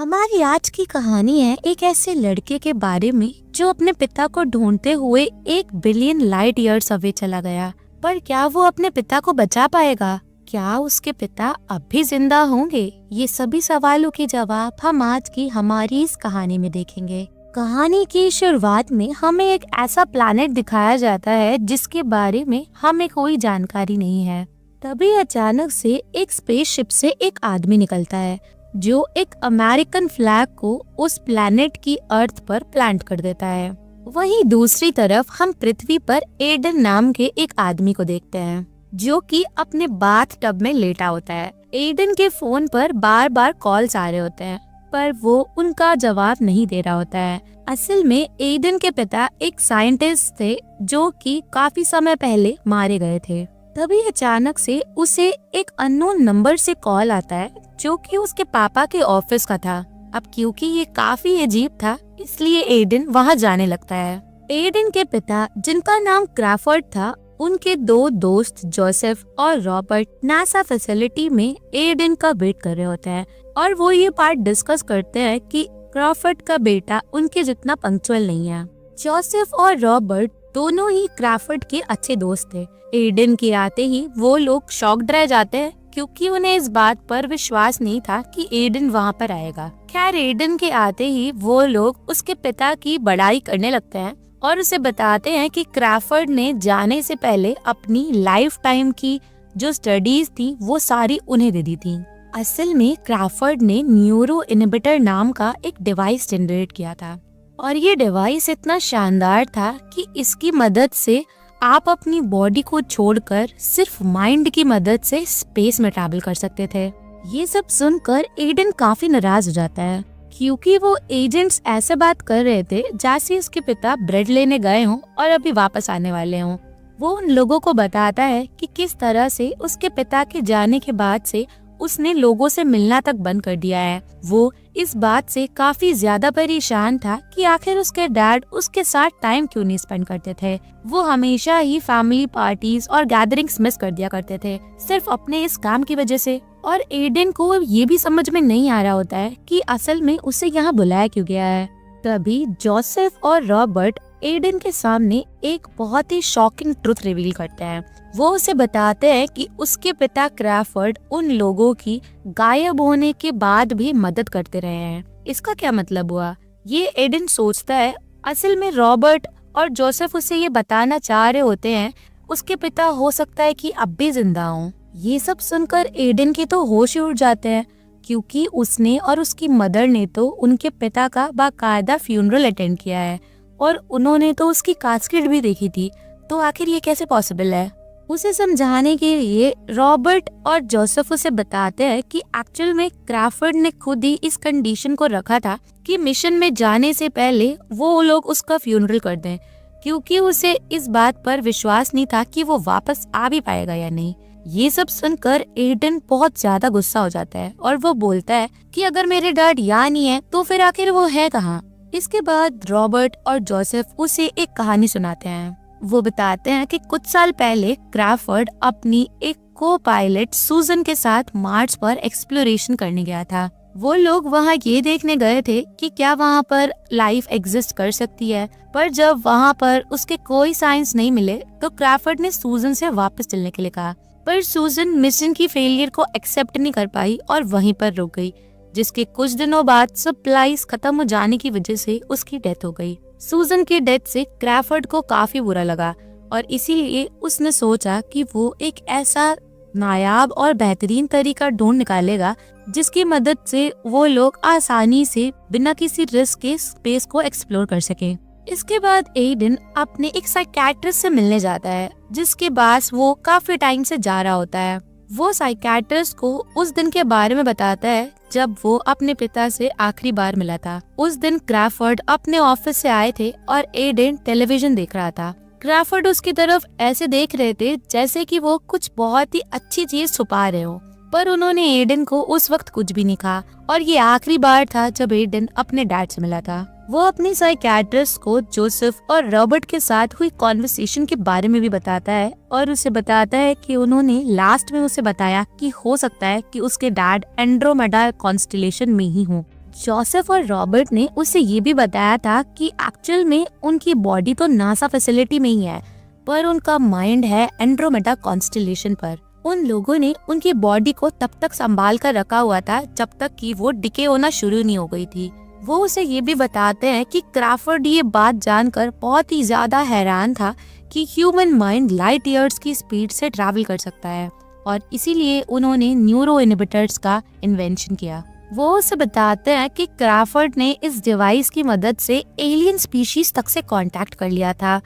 हमारी आज की कहानी है एक ऐसे लड़के के बारे में जो अपने पिता को ढूंढते हुए 1 बिलियन लाइट ईयर्स अवे चला गया। पर क्या वो अपने पिता को बचा पाएगा? क्या उसके पिता अब भी जिंदा होंगे? ये सभी सवालों के जवाब हम आज की हमारी इस कहानी में देखेंगे। कहानी की शुरुआत में हमें एक ऐसा प्लैनेट दिखाया जाता है जिसके बारे में हमें कोई जानकारी नहीं है। तभी अचानक से एक स्पेसशिप से एक आदमी निकलता है जो एक अमेरिकन फ्लैग को उस प्लैनेट की अर्थ पर प्लांट कर देता है। वहीं दूसरी तरफ हम पृथ्वी पर एडन नाम के एक आदमी को देखते हैं जो कि अपने बाथ टब में लेटा होता है। एडन के फोन पर बार बार कॉल्स आ रहे होते हैं पर वो उनका जवाब नहीं दे रहा होता है। असल में एडन के पिता एक साइंटिस्ट थे जो कि काफी समय पहले मारे गए थे। तभी अचानक से उसे एक अननोन नंबर से कॉल आता है जो कि उसके पापा के ऑफिस का था। अब क्योंकि ये काफी अजीब था इसलिए एडन वहां जाने लगता है। एडन के पिता जिनका नाम क्रैफर्ड था, उनके 2 दोस्त जोसेफ और रॉबर्ट नासा फैसिलिटी में एडन का वेट कर रहे होते हैं और वो ये पार्ट डिस्कस करते हैं कि क्रैफर्ड का बेटा उनके जितना पंक्चुअल नहीं है। जोसेफ और रॉबर्ट दोनों ही क्रैफर्ड के अच्छे दोस्त थे। एडन के आते ही वो लोग शॉक्ड रह जाते हैं क्योंकि उन्हें इस बात पर विश्वास नहीं था कि एडन वहाँ पर आएगा। खैर एडन के आते ही वो लोग उसके पिता की बड़ाई करने लगते हैं और उसे बताते हैं कि क्रैफर्ड ने जाने से पहले अपनी लाइफ टाइम की जो स्टडीज थी वो सारी उन्हें दे दी थी। असल में क्रैफर्ड ने न्यूरो इनहिबिटर नाम का एक डिवाइस जनरेट किया था और ये डिवाइस इतना शानदार था कि इसकी मदद से आप अपनी बॉडी को छोड़कर सिर्फ माइंड की मदद से स्पेस में ट्रैवल कर सकते थे। ये सब सुनकर एडन काफी नाराज हो जाता है क्योंकि वो एजेंट्स ऐसे बात कर रहे थे जैसे उसके पिता ब्रेड लेने गए हों और अभी वापस आने वाले हों। वो उन लोगों को बताता है कि किस तरह से उसके पिता के जाने के बाद से उसने लोगों से मिलना तक बंद कर दिया है। वो इस बात से काफी ज्यादा परेशान था कि आखिर उसके डैड उसके साथ टाइम क्यों नहीं स्पेंड करते थे। वो हमेशा ही फैमिली पार्टीज और गैदरिंग्स मिस कर दिया करते थे सिर्फ अपने इस काम की वजह से। और एडन को ये भी समझ में नहीं आ रहा होता है कि असल में उसे यहाँ बुलाया क्यों गया है। तभी जोसेफ और रॉबर्ट एडन के सामने एक बहुत ही शॉकिंग ट्रुथ रिवील करते हैं। वो उसे बताते हैं कि उसके पिता क्रैफर्ड उन लोगों की गायब होने के बाद भी मदद करते रहे हैं। इसका क्या मतलब हुआ? ये एडन सोचता है। असल में रॉबर्ट और जोसेफ उसे ये बताना चाह रहे होते हैं उसके पिता हो सकता है कि अब भी जिंदा हों। ये सब सुनकर एडन के तो होश ही उड़ जाते हैं क्योंकि उसने और उसकी मदर ने तो उनके पिता का बाकायदा फ्यूनरल अटेंड किया है और उन्होंने तो उसकी कास्केट भी देखी थी। तो आखिर ये कैसे पॉसिबल है? उसे समझाने के लिए रॉबर्ट और जोसेफ उसे बताते हैं कि एक्चुअल में क्रैफर्ड ने खुद ही इस कंडीशन को रखा था कि मिशन में जाने से पहले वो लोग उसका फ्यूनरल कर दें क्योंकि उसे इस बात पर विश्वास नहीं था कि वो वापस आ भी पाएगा या नहीं। ये सब सुनकर एडन बहुत ज्यादा गुस्सा हो जाता है और वो बोलता है कि अगर मेरे डैड यहाँ नहीं है तो फिर आखिर वो है कहाँ? इसके बाद रॉबर्ट और जोसेफ उसे एक कहानी सुनाते हैं। वो बताते हैं कि कुछ साल पहले क्रैफर्ड अपनी एक को पायलट सूजन के साथ मार्स पर एक्सप्लोरेशन करने गया था। वो लोग वहाँ ये देखने गए थे कि क्या वहाँ पर लाइफ एग्जिस्ट कर सकती है। पर जब वहाँ पर उसके कोई साइंस नहीं मिले तो क्रैफर्ड ने सूजन से वापस चलने के लिए कहा। पर सूजन मिशन की फेलियर को एक्सेप्ट नहीं कर पाई और वहीं पर रुक गई, जिसके कुछ दिनों बाद सप्लाईज खत्म हो जाने की वजह से उसकी डेथ हो गई। सूजन की डेथ से क्रैफर्ड को काफी बुरा लगा और इसीलिए उसने सोचा कि वो एक ऐसा नायाब और बेहतरीन तरीका ढूंढ निकालेगा जिसकी मदद से वो लोग आसानी से बिना किसी रिस्क के स्पेस को एक्सप्लोर कर सके। इसके बाद एडन अपने एक साइकियाट्रिस्ट से मिलने जाता है जिसके पास वो काफी टाइम से जा रहा होता है। वो साइकियाट्रिस्ट को उस दिन के बारे में बताता है जब वो अपने पिता से आखिरी बार मिला था। उस दिन क्रैफर्ड अपने ऑफिस से आए थे और एडन टेलीविजन देख रहा था। क्रैफर्ड उसकी तरफ ऐसे देख रहे थे जैसे कि वो कुछ बहुत ही अच्छी चीज छुपा रहे हो, पर उन्होंने एडन को उस वक्त कुछ भी नहीं कहा और ये आखिरी बार था जब एडन अपने डैड से मिला था। वो अपनी साइकियाट्रिस्ट को जोसेफ और रॉबर्ट के साथ हुई कॉन्वर्सेशन के बारे में भी बताता है और उसे बताता है कि उन्होंने लास्ट में उसे बताया कि हो सकता है कि उसके डैड एंड्रोमेडा कॉन्स्टेलेशन में ही हो। जोसेफ और रॉबर्ट ने उसे ये भी बताया था कि एक्चुअल में उनकी बॉडी तो नासा फैसिलिटी में ही है, पर उनका माइंड है एंड्रोमेडा कॉन्स्टेलेशन पर। उन लोगों ने उनकी बॉडी को तब तक संभाल कर रखा हुआ था जब तक कि वो डिके होना शुरू नहीं हो गई थी। वो उसे ये भी बताते हैं कि क्राफर्ड ये बात जानकर बहुत ही ज्यादा हैरान था कि ह्यूमन माइंड लाइट ईयर्स की स्पीड से ट्रैवल कर सकता है, और इसीलिए उन्होंने न्यूरो इनहिबिटर्स का इन्वेंशन किया। वो उसे बताते हैं कि क्राफर्ड ने इस डिवाइस की मदद से एलियन स्पीशीज तक से कांटेक्ट कर लिया था,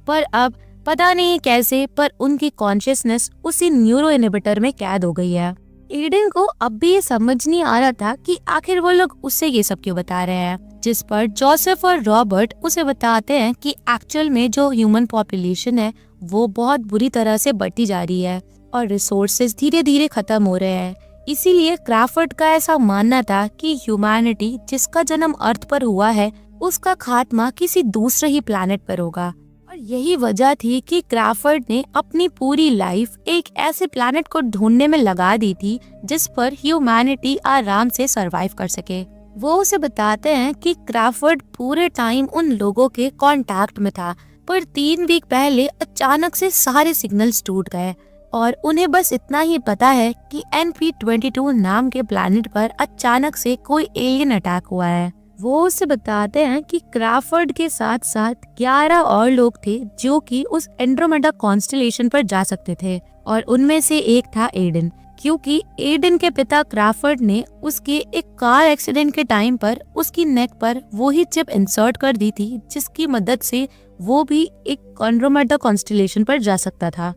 पर अब पता नहीं कैसे पर उनकी कॉन्शियसनेस उसी न्यूरो इनहिबिटर में कैद हो गई है। एडन को अब भी ये समझ नहीं आ रहा था कि आखिर वो लोग उससे ये सब क्यों बता रहे हैं, जिस पर जोसेफ और रॉबर्ट उसे बताते हैं कि एक्चुअल में जो ह्यूमन पॉपुलेशन है वो बहुत बुरी तरह से बढ़ती जा रही है और रिसोर्सेज धीरे धीरे खत्म हो रहे हैं। इसीलिए क्राफर्ड का ऐसा मानना था कि ह्यूमैनिटी जिसका जन्म अर्थ पर हुआ है उसका खात्मा किसी दूसरे ही प्लैनेट पर होगा, और यही वजह थी कि क्राफर्ड ने अपनी पूरी लाइफ एक ऐसे प्लैनेट को ढूंढने में लगा दी थी जिस पर ह्यूमैनिटी आराम से सरवाइव कर सके। वो उसे बताते हैं कि क्राफर्ड पूरे टाइम उन लोगों के कांटेक्ट में था, पर 3 वीक पहले अचानक से सारे सिग्नल्स टूट गए और उन्हें बस इतना ही पता है कि NP-22 नाम के प्लैनेट पर अचानक से कोई एलियन अटैक हुआ है। वो उसे बताते हैं कि क्राफर्ड के साथ साथ 11 और लोग थे जो कि उस एंड्रोमेडा कॉन्स्टेलेशन पर जा सकते थे, और उनमें से एक था एडन, क्योंकि एडन के पिता क्राफर्ड ने उसके एक कार एक्सीडेंट के टाइम पर उसकी नेक पर वो ही चिप इंसर्ट कर दी थी जिसकी मदद से वो भी एक एंड्रोमेडा कॉन्स्टेलेशन पर जा सकता था,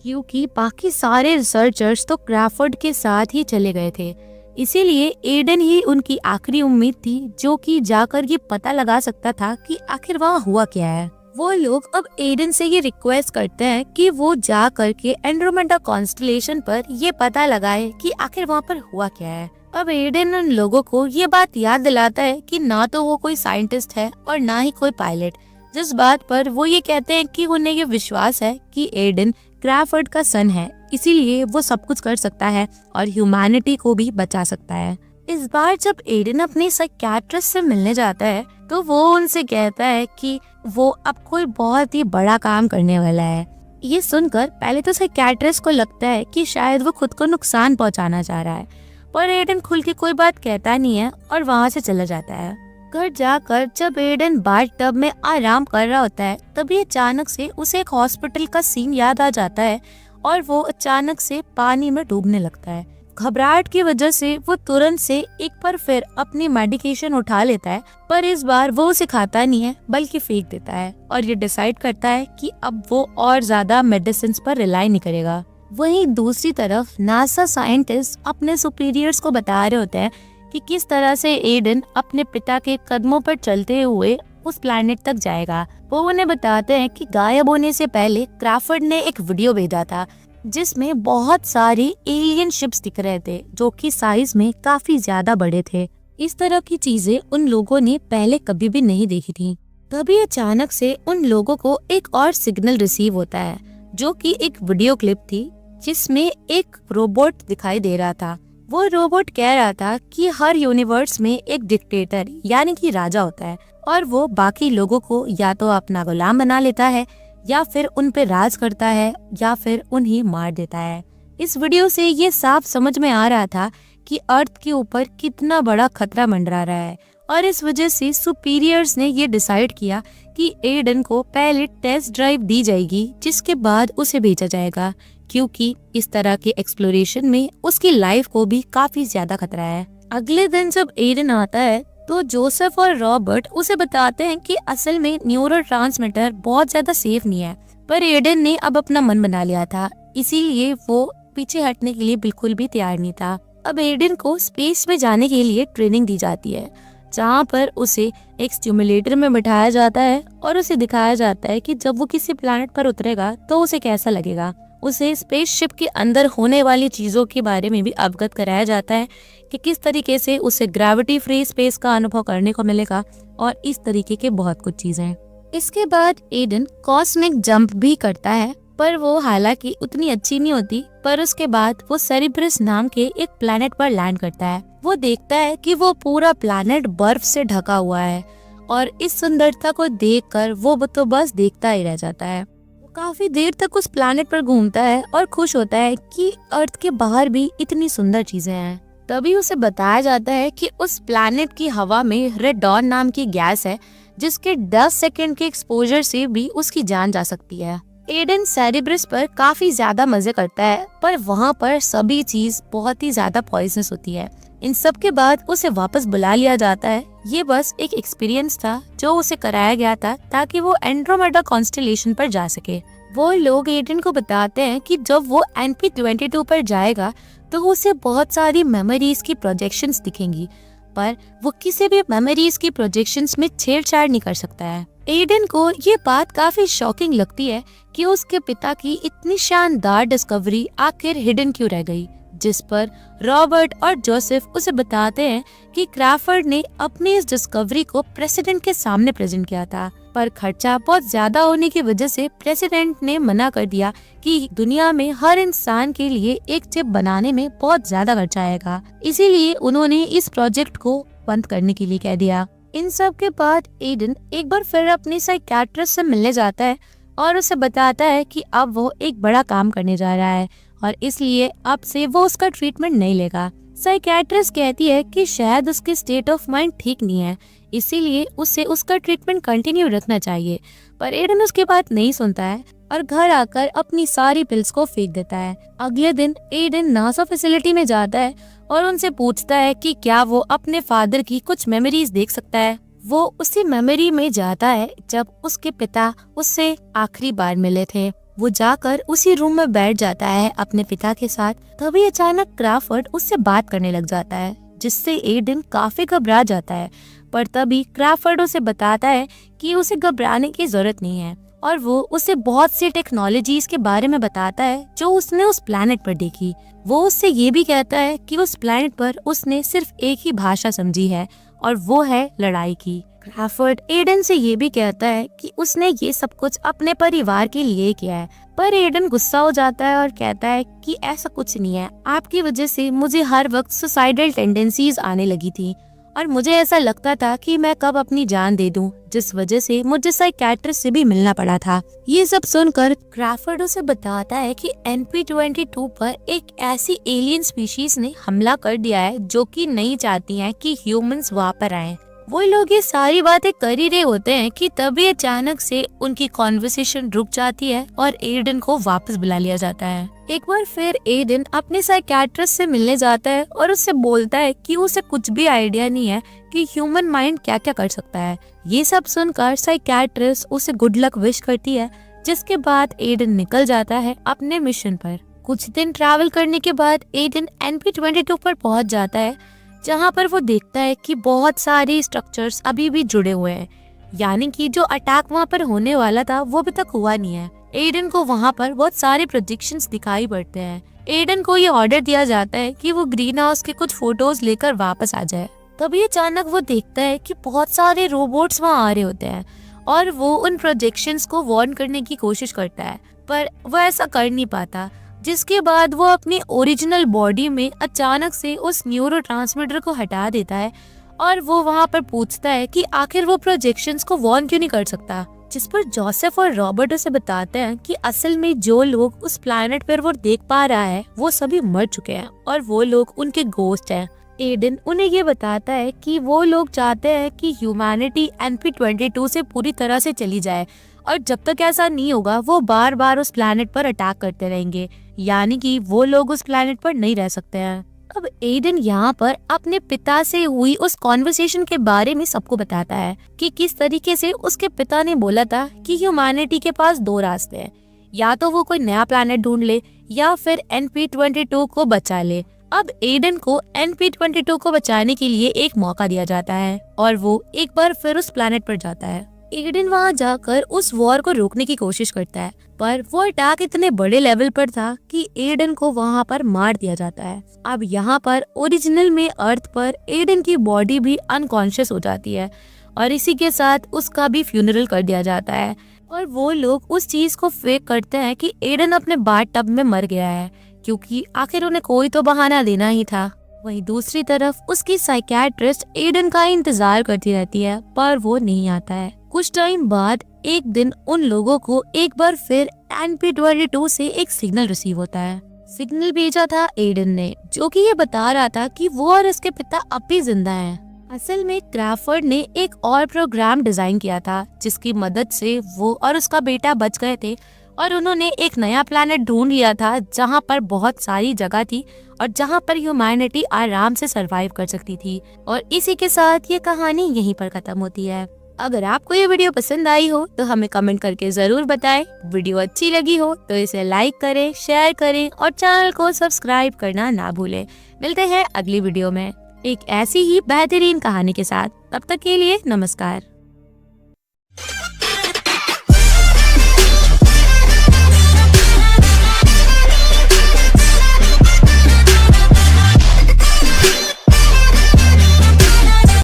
क्योंकि बाकी सारे रिसर्चर्स तो क्राफर्ड के साथ ही चले गए थे। इसीलिए एडन ही उनकी आखिरी उम्मीद थी जो कि जाकर ये पता लगा सकता था कि आखिर वहाँ हुआ क्या है। वो लोग अब एडन से ये रिक्वेस्ट करते हैं कि वो जा करके एंड्रोमेडा कॉन्स्टेलेशन पर ये पता लगाए कि आखिर वहाँ पर हुआ क्या है। अब एडन उन लोगों को ये बात याद दिलाता है कि ना तो वो कोई साइंटिस्ट है और ना ही कोई पायलट, जिस बात पर वो ये कहते हैं कि उन्हें ये विश्वास है कि एडन क्राफर्ड का सन है, इसीलिए वो सब कुछ कर सकता है और ह्यूमैनिटी को भी बचा सकता है। इस बार जब एडन अपने साइकियाट्रिस्ट से मिलने जाता है तो वो उनसे कहता है कि वो अब कोई बहुत ही बड़ा काम करने वाला है। ये सुनकर पहले तो साइकियाट्रिस्ट को लगता है कि शायद वो खुद को नुकसान पहुंचाना चाह रहा है, पर एडन खुल के कोई बात कहता नहीं है और वहाँ से चला जाता है। घर जाकर जब एडन बाथटब में आराम कर रहा होता है तभी अचानक से उसे एक हॉस्पिटल का सीन याद आ जाता है और वो अचानक से पानी में डूबने लगता है। घबराहट की वजह से वो तुरंत से एक बार फिर अपनी मेडिकेशन उठा लेता है, पर इस बार वो उसे खाता नहीं है बल्कि फेंक देता है और ये डिसाइड करता है कि अब वो और ज्यादा मेडिसिन पर रिलाई नहीं करेगा। वहीं दूसरी तरफ नासा साइंटिस्ट अपने सुपीरियर्स को बता रहे होते हैं कि किस तरह से एडन अपने पिता के कदमों पर चलते हुए उस प्लैनेट तक जाएगा। वो उन्हें बताते हैं कि गायब होने से पहले क्राफर्ड ने एक वीडियो भेजा था जिसमें बहुत सारी एलियन शिप्स दिख रहे थे जो कि साइज में काफी ज्यादा बड़े थे। इस तरह की चीजें उन लोगों ने पहले कभी भी नहीं देखी थी। तभी अचानक से उन लोगों को एक और सिग्नल रिसीव होता है जो कि एक वीडियो क्लिप थी जिसमें एक रोबोट दिखाई दे रहा था। वो रोबोट कह रहा था कि हर यूनिवर्स में एक डिक्टेटर यानी कि राजा होता है और वो बाकी लोगों को या तो अपना गुलाम बना लेता है या फिर उन पे राज करता है या फिर उन्हें मार देता है। इस वीडियो से ये साफ समझ में आ रहा था कि अर्थ के ऊपर कितना बड़ा खतरा मंडरा रहा है, और इस वजह से सुपीरियर्स ने ये डिसाइड किया कि एडन को पहले टेस्ट ड्राइव दी जाएगी जिसके बाद उसे भेजा जाएगा, क्योंकि इस तरह के एक्सप्लोरेशन में उसकी लाइफ को भी काफी ज्यादा खतरा है। अगले दिन जब एडन आता है तो जोसेफ और रॉबर्ट उसे बताते हैं कि असल में न्यूरोट्रांसमीटर बहुत ज्यादा सेफ नहीं है, पर एडन ने अब अपना मन बना लिया था, इसीलिए वो पीछे हटने के लिए बिल्कुल भी तैयार नहीं था। अब एडन को स्पेस में जाने के लिए ट्रेनिंग दी जाती है जहाँ पर उसे एक स्टिमुलेटर में बिठाया जाता है और उसे दिखाया जाता है कि जब वो किसी प्लैनेट पर उतरेगा तो उसे कैसा लगेगा। उसे स्पेसशिप के अंदर होने वाली चीजों के बारे में भी अवगत कराया जाता है कि किस तरीके से उसे ग्रेविटी फ्री स्पेस का अनुभव करने को मिलेगा और इस तरीके के बहुत कुछ चीजें। इसके बाद एडन कॉस्मिक जंप भी करता है पर वो हालांकि उतनी अच्छी नहीं होती। पर उसके बाद वो सेरेब्रस नाम के एक प्लैनेट पर लैंड करता है। वो देखता है कि वो पूरा प्लैनेट बर्फ से ढका हुआ है और इस सुंदरता को देखकर वो तो बस देखता ही रह जाता है। वो काफी देर तक उस प्लैनेट पर घूमता है और खुश होता है कि अर्थ के बाहर भी इतनी सुंदर चीजें हैं। तभी उसे बताया जाता है कि उस प्लैनेट की हवा में रेडॉन नाम की गैस है, जिसके 10 सेकंड के एक्सपोजर से भी उसकी जान जा सकती है। एडन सेरेब्रस पर काफी ज्यादा मजे करता है, पर वहाँ पर सभी चीज बहुत ही ज्यादा पॉइजनस होती है। इन सब के बाद उसे वापस बुला लिया जाता है। ये बस एक एक्सपीरियंस था जो उसे कराया गया था ताकि वो एंड्रोमेडा कॉन्स्टेलेशन पर जा सके। वो लोग एडन को बताते हैं कि जब वो NP-22 पर जाएगा तो उसे बहुत सारी मेमोरीज की प्रोजेक्शंस दिखेंगी, पर वो किसी भी मेमोरीज की प्रोजेक्शंस में छेड़छाड़ नहीं कर सकता है। एडन को ये बात काफी शॉकिंग लगती है कि उसके पिता की इतनी शानदार डिस्कवरी आखिर हिडन क्यों रह गई, जिस पर रॉबर्ट और जोसेफ उसे बताते हैं कि क्रैफर्ड ने अपनी इस डिस्कवरी को प्रेसिडेंट के सामने प्रेजेंट किया था, पर खर्चा बहुत ज्यादा होने की वजह से प्रेसिडेंट ने मना कर दिया कि दुनिया में हर इंसान के लिए एक चिप बनाने में बहुत ज्यादा खर्चा आएगा। इसीलिए उन्होंने इस प्रोजेक्ट को बंद करने के लिए कह दिया। इन सब के बाद एडन एक बार फिर अपनी साइकियाट्रिस्ट से मिलने जाता है और उसे बताता है कि अब वो एक बड़ा काम करने जा रहा है और इसलिए अब से वो उसका ट्रीटमेंट नहीं लेगा। साइकियाट्रिस्ट कहती है कि शायद उसकी स्टेट ऑफ माइंड ठीक नहीं है, इसीलिए उसे उसका ट्रीटमेंट कंटिन्यू रखना चाहिए। पर एडन उसकी बात नहीं सुनता है और घर आकर अपनी सारी पिल्स को फेंक देता है। अगले दिन एडन नासा फैसिलिटी में जाता है और उनसे पूछता है कि क्या वो अपने फादर की कुछ मेमोरीज देख सकता है। वो उसी मेमोरी में जाता है जब उसके पिता उससे आखिरी बार मिले थे। वो जाकर उसी रूम में बैठ जाता है अपने पिता के साथ। तभी अचानक क्रैफर्ड उससे बात करने लग जाता है, जिससे एडन काफी घबरा जाता है। पर तभी क्रैफर्ड उसे बताता है कि उसे घबराने की जरूरत नहीं है और वो उसे बहुत सी टेक्नोलॉजीज के बारे में बताता है जो उसने उस प्लैनेट पर देखी। वो उससे ये भी कहता है कि उस प्लैनेट पर उसने सिर्फ एक ही भाषा समझी है और वो है लड़ाई की। क्रैफर्ड एडन से ये भी कहता है कि उसने ये सब कुछ अपने परिवार के लिए किया है, पर एडन गुस्सा हो जाता है और कहता है कि ऐसा कुछ नहीं है, आपकी वजह से मुझे हर वक्त सुसाइडल टेंडेंसीज आने लगी थी और मुझे ऐसा लगता था कि मैं कब अपनी जान दे दूं, जिस वजह से मुझे साइकियाट्रिस्ट से भी मिलना पड़ा था। ये सब सुनकर क्रैफर्ड उसे बताता है कि NP-22 पर एक ऐसी एलियन स्पीशीज ने हमला कर दिया है जो कि नहीं चाहती हैं कि ह्यूमंस वहाँ पर आएं। वो लोग ये सारी बातें कर ही रहे होते हैं कि तभी अचानक से उनकी कॉन्वर्सेशन रुक जाती है और एडन को वापस बुला लिया जाता है। एक बार फिर एडन अपने साइकियाट्रिस्ट से मिलने जाता है और उससे बोलता है कि उसे कुछ भी आइडिया नहीं है कि ह्यूमन माइंड क्या क्या कर सकता है। ये सब सुनकर साइकियाट्रिस्ट उसे गुड लक विश करती है, जिसके बाद एडन निकल जाता है अपने मिशन पर। कुछ दिन ट्रैवल करने के बाद एडन NP-22 पर पहुंच जाता है, जहां पर वो देखता है कि बहुत सारे स्ट्रक्चर्स अभी भी जुड़े हुए हैं, यानी कि जो अटैक वहां पर होने वाला था वो अभी तक हुआ नहीं है। एडन को वहां पर बहुत सारे प्रोजेक्शंस दिखाई पड़ते हैं। एडन को ये ऑर्डर दिया जाता है कि वो ग्रीन हाउस के कुछ फोटोज लेकर वापस आ जाए। तभी अचानक वो देखता है कि बहुत सारे रोबोट्स वहाँ आ रहे होते हैं और वो उन प्रोजेक्शंस को वार्न करने की कोशिश करता है, पर वो ऐसा कर नहीं पाता। जिसके बाद वो अपनी ओरिजिनल बॉडी में अचानक से उस न्यूरोट्रांसमीटर को हटा देता है और वो वहाँ पर पूछता है कि आखिर वो प्रोजेक्शंस को वार्न क्यों नहीं कर सकता। जिस पर जोसेफ और रॉबर्ट उसे बताते हैं कि असल में जो लोग उस प्लैनेट पर वो देख पा रहा है वो सभी मर चुके हैं और वो लोग उनके गोस्ट हैं। एडन उन्हें ये बताता है कि वो लोग चाहते हैं कि ह्यूमैनिटी NP-22 से पूरी तरह से चली जाए और जब तक ऐसा नहीं होगा वो बार बार उस प्लैनेट पर अटैक करते रहेंगे, यानी कि वो लोग उस प्लैनेट पर नहीं रह सकते हैं। अब एडन यहाँ पर अपने पिता से हुई उस कॉन्वर्सेशन के बारे में सबको बताता है कि किस तरीके से उसके पिता ने बोला था कि ह्यूमैनिटी के पास दो रास्ते हैं, या तो वो कोई नया प्लैनेट ढूंढ ले या फिर NP-22 को बचा ले। अब एडन को NP-22 को बचाने के लिए एक मौका दिया जाता है और वो एक बार फिर उस प्लैनेट पर जाता है। एडन वहाँ जाकर उस वॉर को रोकने की कोशिश करता है, पर वो अटैक इतने बड़े लेवल पर था कि एडन को वहाँ पर मार दिया जाता है। अब यहाँ पर ओरिजिनल में अर्थ पर एडन की बॉडी भी अनकॉन्शियस हो जाती है और इसी के साथ उसका भी फ्यूनरल कर दिया जाता है और वो लोग उस चीज को फेक करते हैं कि एडन अपने बाथ टब में मर गया है, क्योंकि आखिर उन्हें कोई तो बहाना देना ही था। वहीं दूसरी तरफ उसकी साइकियाट्रिस्ट एडन का इंतजार करती रहती है, पर वो नहीं आता है। कुछ टाइम बाद एक दिन उन लोगों को एक बार फिर NP-22 से एक सिग्नल रिसीव होता है। सिग्नल भेजा था एडन ने, जो कि ये बता रहा था कि वो और उसके पिता अब भी जिंदा हैं। असल में क्रैफर्ड ने एक और प्रोग्राम डिजाइन किया था, जिसकी मदद से वो और उसका बेटा बच गए थे और उन्होंने एक नया प्लैनेट ढूंढ लिया था, जहां पर बहुत सारी जगह थी और जहां पर ह्यूमैनिटी आराम से सरवाइव कर सकती थी। और इसी के साथ ये कहानी यहीं पर खत्म होती है। अगर आपको ये वीडियो पसंद आई हो तो हमें कमेंट करके जरूर बताएं। वीडियो अच्छी लगी हो तो इसे लाइक करें, शेयर करें और चैनल को सब्सक्राइब करना ना भूलें। मिलते हैं अगली वीडियो में एक ऐसी ही बेहतरीन कहानी के साथ। तब तक के लिए नमस्कार।